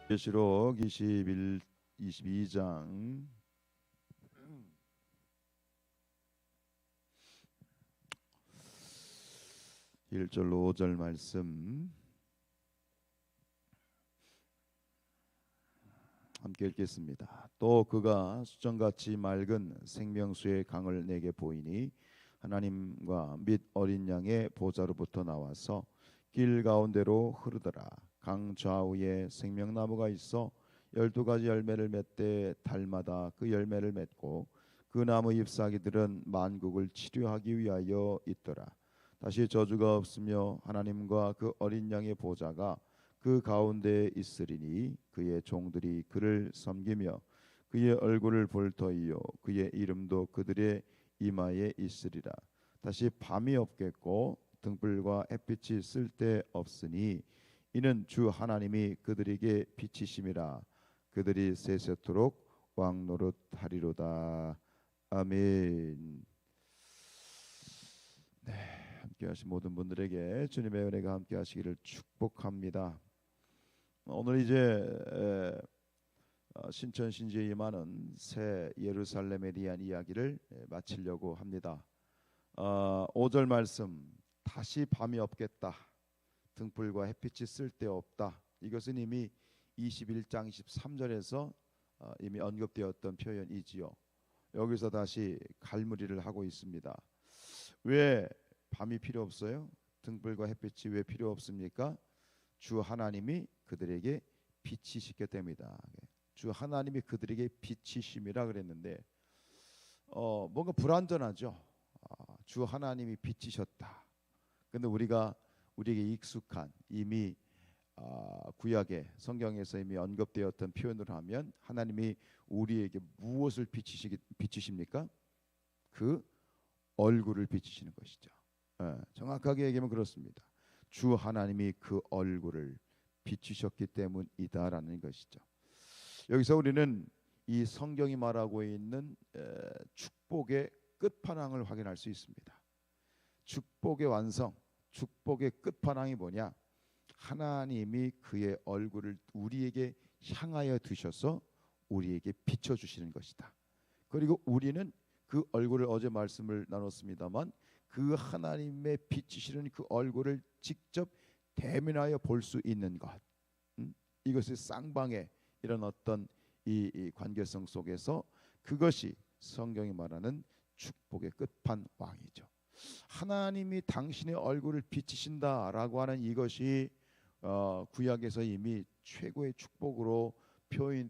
계시록 22장 1절로 5절 말씀 함께 읽겠습니다. 또 그가 수정같이 맑은 생명수의 강을 내게 보이니 하나님과 및 어린 양의 보좌로부터 나와서 길 가운데로 흐르더라. 강 좌우에 생명나무가 있어 12가지 열매를 맺되 달마다 그 열매를 맺고 그 나무 잎사귀들은 만국을 치료하기 위하여 있더라. 다시 저주가 없으며 하나님과 그 어린 양의 보좌가 그 가운데에 있으리니 그의 종들이 그를 섬기며 그의 얼굴을 볼 터이요 그의 이름도 그들의 이마에 있으리라. 다시 밤이 없겠고 등불과 햇빛이 쓸데 없으니 이는 주 하나님이 그들에게 빛이심이라. 그들이 세세토록 왕노릇하리로다. 아멘. 네, 함께하신 모든 분들에게 주님의 은혜가 함께하시기를 축복합니다. 오늘 이제 신천 신지에 임하는 새 예루살렘에 대한 이야기를 마치려고 합니다. 5절 말씀, 다시 밤이 없겠다, 등불과 햇빛이 쓸데없다. 이것은 이미 21장 23절에서 이미 언급되었던 표현이지요. 여기서 다시 갈무리를 하고 있습니다. 왜 밤이 필요 없어요? 등불과 햇빛이 왜 필요 없습니까? 주 하나님이 그들에게 빛이시게 됩니다. 주 하나님이 그들에게 빛이심이라 그랬는데 뭔가 불완전하죠. 주 하나님이 빛이셨다. 근데 우리에게 익숙한 이미 구약의 성경에서 이미 언급되었던 표현을 하면 하나님이 우리에게 무엇을 비치십니까? 그 얼굴을 비치시는 것이죠. 정확하게 얘기하면 그렇습니다. 주 하나님이 그 얼굴을 비추셨기 때문이다라는 것이죠. 여기서 우리는 이 성경이 말하고 있는 축복의 끝판왕을 확인할 수 있습니다. 축복의 완성, 축복의 끝판왕이 뭐냐? 하나님이 그의 얼굴을 우리에게 향하여 두셔서 우리에게 비춰주시는 것이다. 그리고 우리는 그 얼굴을 어제 말씀을 나눴습니다만 그 하나님의 비치시는 그 얼굴을 직접 대면하여 볼 수 있는 것, 이것이 쌍방의 이런 어떤 이 관계성 속에서 그것이 성경이 말하는 축복의 끝판왕이죠. 하나님이 당신의 얼굴을 비치신다라고 하는 이것이 구약에서 이미 최고의 축복으로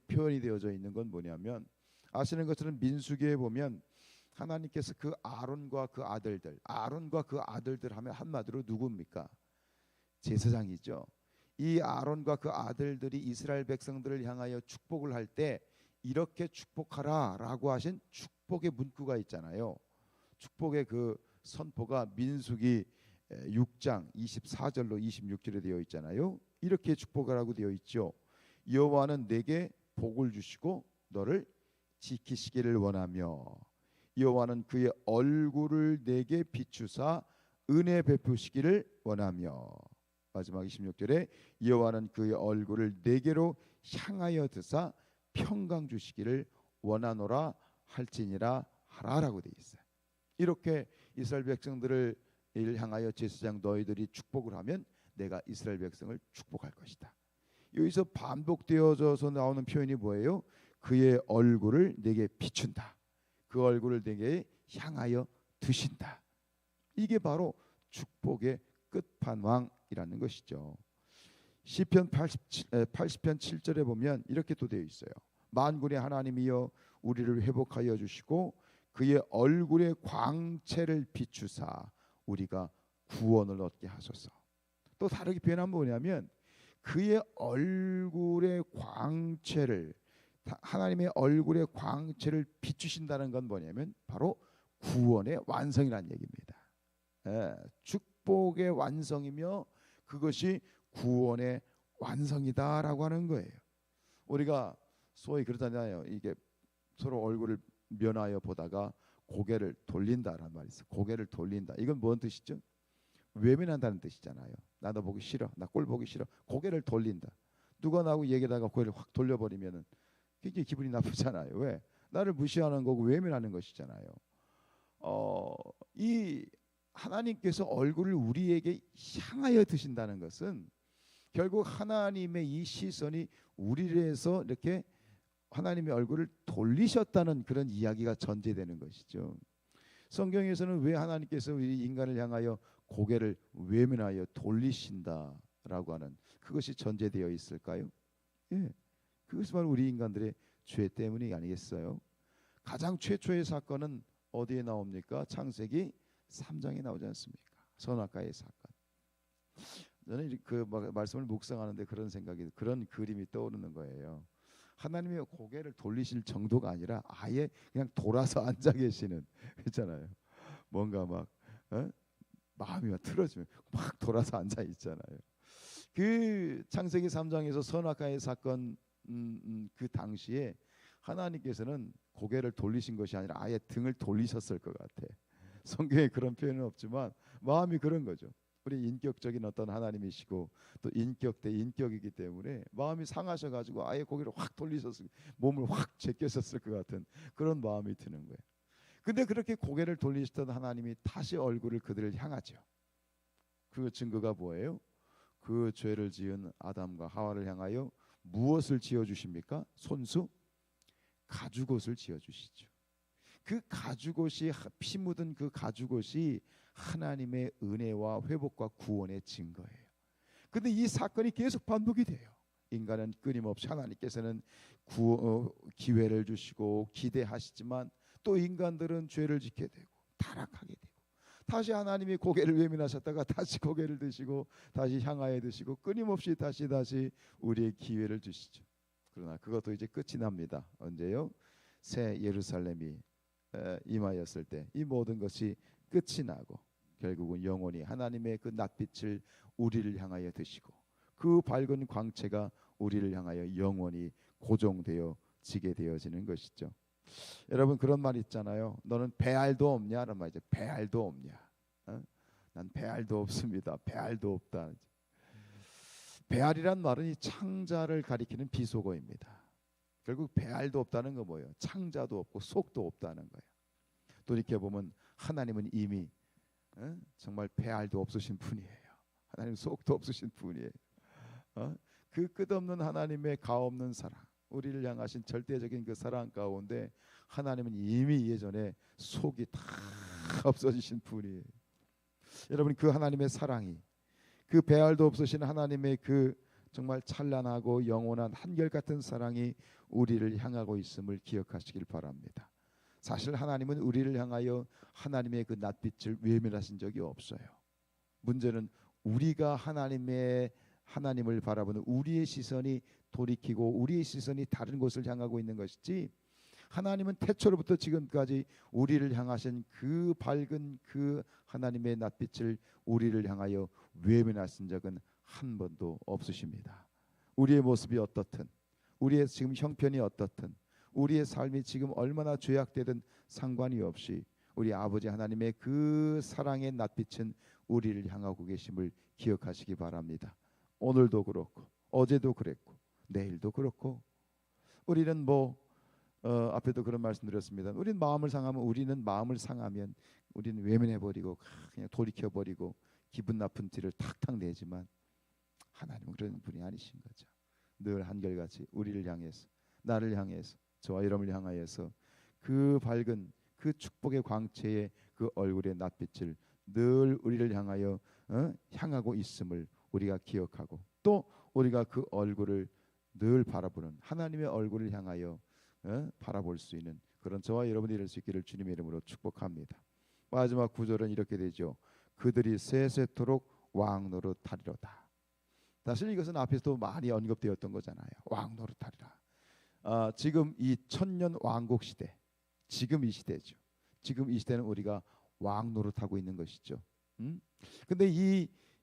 표현이 되어져 있는 건 뭐냐면, 아시는 것처럼 민수기에 보면 하나님께서 아론과 그 아들들 하면 한마디로 누굽니까? 제사장이죠. 이 아론과 그 아들들이 이스라엘 백성들을 향하여 축복을 할 때 이렇게 축복하라라고 하신 축복의 문구가 있잖아요. 축복의 그 선포가 민수기 6장 24절로 26절에 되어 있잖아요. 이렇게 축복하라고 되어 있죠. 여호와는 내게 복을 주시고 너를 지키시기를 원하며 여호와는 그의 얼굴을 내게 비추사 은혜 베푸시기를 원하며, 마지막 26절에 여호와는 그의 얼굴을 내게로 향하여 드사 평강 주시기를 원하노라 할지니라 하라라고 되어 있어요. 이렇게 이스라엘 백성들을 향하여 제사장 너희들이 축복을 하면 내가 이스라엘 백성을 축복할 것이다. 여기서 반복되어져서 나오는 표현이 뭐예요? 그의 얼굴을 내게 비춘다. 그 얼굴을 내게 향하여 두신다. 이게 바로 축복의 끝판왕이라는 것이죠. 시편 80편 7절에 보면 이렇게 또 되어 있어요. 만군의 하나님이여 우리를 회복하여 주시고 그의 얼굴의 광채를 비추사 우리가 구원을 얻게 하소서. 또 다르게 표현하면 뭐냐면 그의 얼굴의 광채를, 하나님의 얼굴의 광채를 비추신다는 건 뭐냐면 바로 구원의 완성이라는 얘기입니다. 축복의 완성이며 그것이 구원의 완성이다라고 하는 거예요. 우리가 소위 그러잖아요. 이게 서로 얼굴을 면하여 보다가 고개를 돌린다라는 말이 있어요. 고개를 돌린다. 이건 뭔 뜻이죠? 외면한다는 뜻이잖아요. 나 너 보기 싫어. 나 꼴 보기 싫어. 고개를 돌린다. 누가 나하고 얘기하다가 고개를 확 돌려버리면은 굉장히 기분이 나쁘잖아요. 왜? 나를 무시하는 거고 외면하는 것이잖아요. 이 하나님께서 얼굴을 우리에게 향하여 드신다는 것은 결국 하나님의 이 시선이 우리를 해서 이렇게 하나님의 얼굴을 돌리셨다는 그런 이야기가 전제되는 것이죠. 성경에서는 왜 하나님께서 이 인간을 향하여 고개를 외면하여 돌리신다라고 하는 그것이 전제되어 있을까요? 예, 그것이 바로 우리 인간들의 죄 때문이 아니겠어요? 가장 최초의 사건은 어디에 나옵니까? 창세기 3장에 나오지 않습니까? 선악과의 사건. 저는 그 말씀을 묵상하는데 그런 생각이, 그런 그림이 떠오르는 거예요. 하나님의 고개를 돌리실 정도가 아니라 아예 그냥 돌아서 앉아 계시는, 있잖아요. 뭔가 막 마음이 막 틀어지면 막 돌아서 앉아 있잖아요. 그 창세기 3장에서 선악과의 사건 그 당시에 하나님께서는 고개를 돌리신 것이 아니라 아예 등을 돌리셨을 것 같아. 성경에 그런 표현은 없지만 마음이 그런 거죠. 우리 인격적인 어떤 하나님이시고 또 인격 대 인격이기 때문에 마음이 상하셔가지고 아예 고개를 확 돌리셨을, 몸을 확 제끼셨을 것 같은 그런 마음이 드는 거예요. 근데 그렇게 고개를 돌리시던 하나님이 다시 얼굴을 그들을 향하죠. 그 증거가 뭐예요? 그 죄를 지은 아담과 하와를 향하여 무엇을 지어주십니까? 손수 가죽옷을 지어주시죠. 그 가죽옷이, 피 묻은 그 가죽옷이 하나님의 은혜와 회복과 구원의 증거예요. 근데 이 사건이 계속 반복이 돼요. 인간은 끊임없이 하나님께서는 기회를 주시고 기대하시지만 또 인간들은 죄를 짓게 되고 타락하게 되고 다시 하나님이 고개를 외면하셨다가 다시 고개를 드시고 다시 향하여 드시고 끊임없이 다시 우리의 기회를 주시죠. 그러나 그것도 이제 끝이 납니다. 언제요? 새 예루살렘이 임하였을 때 이 모든 것이 끝이 나고 결국은 영원히 하나님의 그 낯빛을 우리를 향하여 드시고 그 밝은 광채가 우리를 향하여 영원히 고정되어 지게 되어지는 것이죠. 여러분 그런 말 있잖아요. 너는 배알도 없냐? 라는 말이죠. 배알도 없냐? 난 배알도 없습니다. 배알도 없다. 배알이란 말은 이 창자를 가리키는 비속어입니다. 결국 배알도 없다는 거 뭐예요? 창자도 없고 속도 없다는 거예요. 돌이켜보면 하나님은 이미 정말 배알도 없으신 분이에요. 하나님 속도 없으신 분이에요. 그 끝없는 하나님의 가없는 사랑, 우리를 향하신 절대적인 그 사랑 가운데 하나님은 이미 예전에 속이 다 없어지신 분이에요. 여러분 그 하나님의 사랑이, 그 배알도 없으신 하나님의 그 정말 찬란하고 영원한 한결같은 사랑이 우리를 향하고 있음을 기억하시길 바랍니다. 사실 하나님은 우리를 향하여 하나님의 그 낯빛을 외면하신 적이 없어요. 문제는 우리가 하나님을 바라보는 우리의 시선이 돌이키고 우리의 시선이 다른 곳을 향하고 있는 것이지, 하나님은 태초로부터 지금까지 우리를 향하신 그 밝은 그 하나님의 낯빛을 우리를 향하여 외면하신 적은 한 번도 없으십니다. 우리의 모습이 어떻든, 우리의 지금 형편이 어떻든, 우리의 삶이 지금 얼마나 죄악되든 상관이 없이 우리 아버지 하나님의 그 사랑의 낯빛은 우리를 향하고 계심을 기억하시기 바랍니다. 오늘도 그렇고 어제도 그랬고 내일도 그렇고 우리는 앞에도 그런 말씀드렸습니다. 우리는 마음을 상하면 우리는 외면해버리고 그냥 돌이켜버리고 기분 나쁜 티를 탁탁 내지만 하나님은 그런 분이 아니신 거죠. 늘 한결같이 우리를 향해서, 나를 향해서, 저와 여러분을 향하여서 그 밝은 그 축복의 광채의 그 얼굴의 낯빛을 늘 우리를 향하여 향하고 있음을 우리가 기억하고, 또 우리가 그 얼굴을 늘 바라보는 하나님의 얼굴을 향하여 바라볼 수 있는 그런 저와 여러분이 될 수 있기를 주님의 이름으로 축복합니다. 마지막 구절은 이렇게 되죠. 그들이 세세토록 왕 노릇하리로다. 사실 이것은 앞에서도 많이 언급되었던 거잖아요. 왕 노릇하리라. 지금 이 천년 왕국 시대, 지금 이 시대죠. 지금 이 시대는 우리가 왕 노릇하고 있는 것이죠. 근데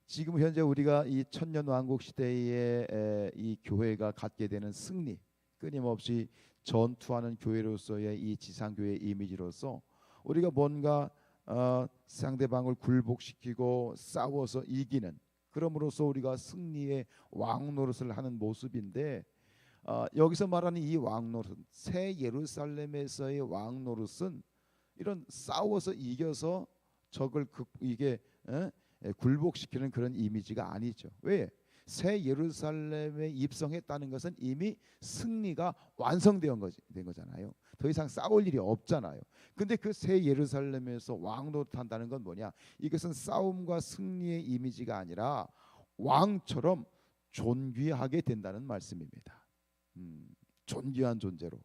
지금 현재 우리가 이 천년 왕국 시대에 이 교회가 갖게 되는 승리, 끊임없이 전투하는 교회로서의 이 지상교회 이미지로서 우리가 뭔가 상대방을 굴복시키고 싸워서 이기는 그럼으로써 우리가 승리의 왕 노릇을 하는 모습인데, 여기서 말하는 이 왕 노릇, 새 예루살렘에서의 왕 노릇은 이런 싸워서 이겨서 적을 굴복시키는 그런 이미지가 아니죠. 왜? 새 예루살렘에 입성했다는 것은 이미 승리가 완성된 거잖아요. 더 이상 싸울 일이 없잖아요. 근데 그 새 예루살렘에서 왕 노릇한다는 건 뭐냐? 이것은 싸움과 승리의 이미지가 아니라 왕처럼 존귀하게 된다는 말씀입니다. 존귀한 존재로,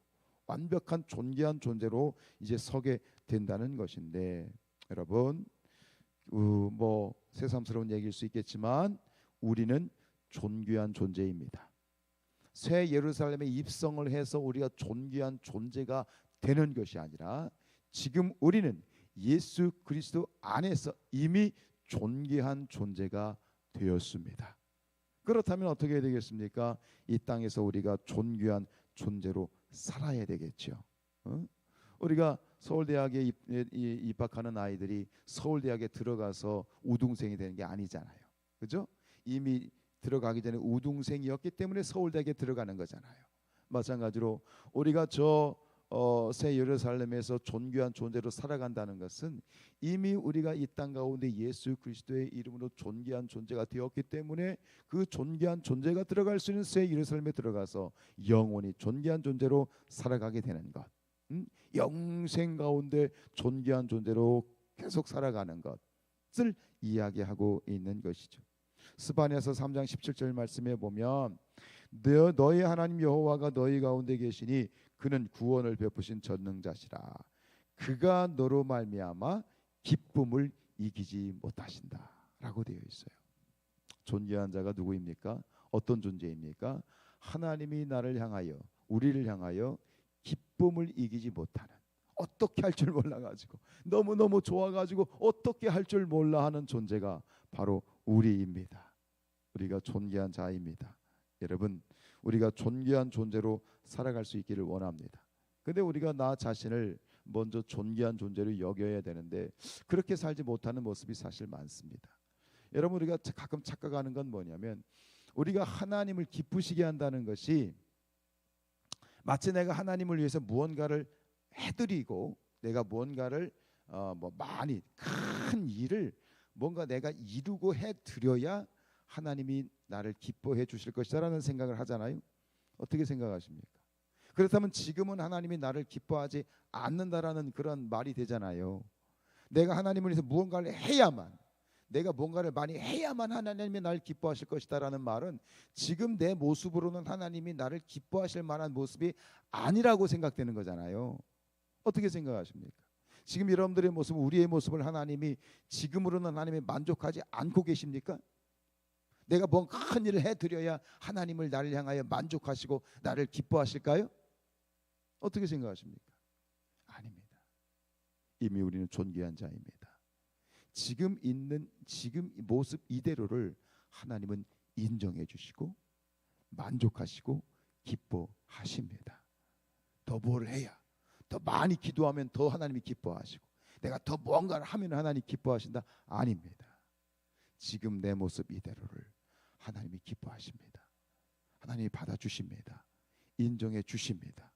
완벽한 존귀한 존재로 이제 서게 된다는 것인데, 여러분, 뭐 새삼스러운 얘기일 수 있겠지만 우리는 존귀한 존재입니다. 새 예루살렘에 입성을 해서 우리가 존귀한 존재가 되는 것이 아니라 지금 우리는 예수 그리스도 안에서 이미 존귀한 존재가 되었습니다. 그렇다면 어떻게 해야 되겠습니까? 이 땅에서 우리가 존귀한 존재로 살아야 되겠죠. 우리가 서울대학에 입학하는 아이들이 서울대학에 들어가서 우등생이 되는 게 아니잖아요. 그죠? 이미 들어가기 전에 우등생이었기 때문에 서울대학에 들어가는 거잖아요. 마찬가지로 우리가 새 예루살렘에서 존귀한 존재로 살아간다는 것은 이미 우리가 이 땅 가운데 예수 그리스도의 이름으로 존귀한 존재가 되었기 때문에 그 존귀한 존재가 들어갈 수 있는 새 예루살렘에 들어가서 영원히 존귀한 존재로 살아가게 되는 것, 영생 가운데 존귀한 존재로 계속 살아가는 것을 이야기하고 있는 것이죠. 스바냐서 3장 17절 말씀에 보면 너희 하나님 여호와가 너희 가운데 계시니 그는 구원을 베푸신 전능자시라. 그가 너로 말미암아 기쁨을 이기지 못하신다 라고 되어 있어요. 존귀한 자가 누구입니까? 어떤 존재입니까? 하나님이 나를 향하여, 우리를 향하여 기쁨을 이기지 못하는, 어떻게 할 줄 몰라가지고 너무너무 좋아가지고 어떻게 할 줄 몰라 하는 존재가 바로 우리입니다. 우리가 존귀한 자입니다. 여러분, 우리가 존귀한 존재로 살아갈 수 있기를 원합니다. 근데 우리가 나 자신을 먼저 존귀한 존재로 여겨야 되는데 그렇게 살지 못하는 모습이 사실 많습니다. 여러분, 우리가 가끔 착각하는 건 뭐냐면 우리가 하나님을 기쁘시게 한다는 것이 마치 내가 하나님을 위해서 무언가를 해드리고 내가 무언가를 많이 큰 일을 뭔가 내가 이루고 해드려야 하나님이 나를 기뻐해 주실 것이라는 생각을 하잖아요. 어떻게 생각하십니까? 그렇다면 지금은 하나님이 나를 기뻐하지 않는다라는 그런 말이 되잖아요. 내가 하나님을 위해서 무언가를 해야만, 내가 뭔가를 많이 해야만 하나님이 나를 기뻐하실 것이다라는 말은 지금 내 모습으로는 하나님이 나를 기뻐하실 만한 모습이 아니라고 생각되는 거잖아요. 어떻게 생각하십니까? 지금 여러분들의 모습, 우리의 모습을 하나님이 지금으로는 하나님이 만족하지 않고 계십니까? 내가 뭔가 큰 일을 해드려야 하나님을 나를 향하여 만족하시고 나를 기뻐하실까요? 어떻게 생각하십니까? 아닙니다. 이미 우리는 존귀한 자입니다. 지금 모습 이대로를 하나님은 인정해 주시고 만족하시고 기뻐하십니다. 더 뭘 해야, 더 많이 기도하면 더 하나님이 기뻐하시고 내가 더 뭔가를 하면 하나님이 기뻐하신다? 아닙니다. 지금 내 모습 이대로를 하나님이 기뻐하십니다. 하나님이 받아주십니다. 인정해 주십니다.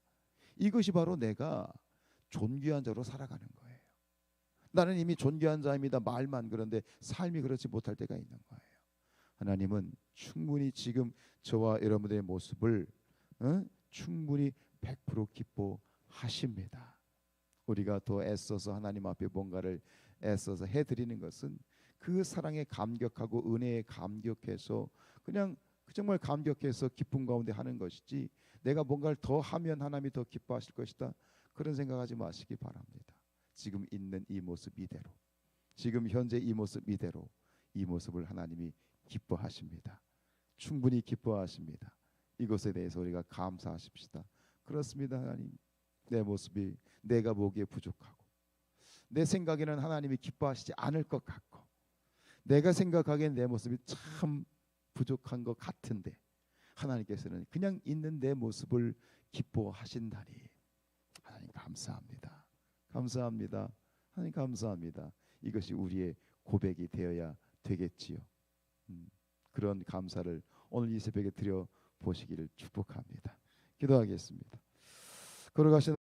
이것이 바로 내가 존귀한 자로 살아가는 거예요. 나는 이미 존귀한 자입니다. 말만 그런데 삶이 그렇지 못할 때가 있는 거예요. 하나님은 충분히 지금 저와 여러분들의 모습을 충분히 100% 기뻐하십니다. 우리가 더 애써서 하나님 앞에 뭔가를 애써서 해드리는 것은 그 사랑에 감격하고 은혜에 감격해서 그냥 정말 감격해서 기쁨 가운데 하는 것이지 내가 뭔가를 더 하면 하나님이 더 기뻐하실 것이다 그런 생각하지 마시기 바랍니다. 지금 있는 이 모습 이대로, 지금 현재 이 모습 이대로 이 모습을 하나님이 기뻐하십니다. 충분히 기뻐하십니다. 이것에 대해서 우리가 감사하십시다. 그렇습니다. 하나님, 내 모습이 내가 보기에 부족하고 내 생각에는 하나님이 기뻐하시지 않을 것 같고 내가 생각하기엔 내 모습이 참 부족한 것 같은데 하나님께서는 그냥 있는 내 모습을 기뻐하신다니 하나님 감사합니다. 감사합니다. 하나님 감사합니다. 이것이 우리의 고백이 되어야 되겠지요. 그런 감사를 오늘 이 새벽에 드려 보시기를 축복합니다. 기도하겠습니다. 걸어가신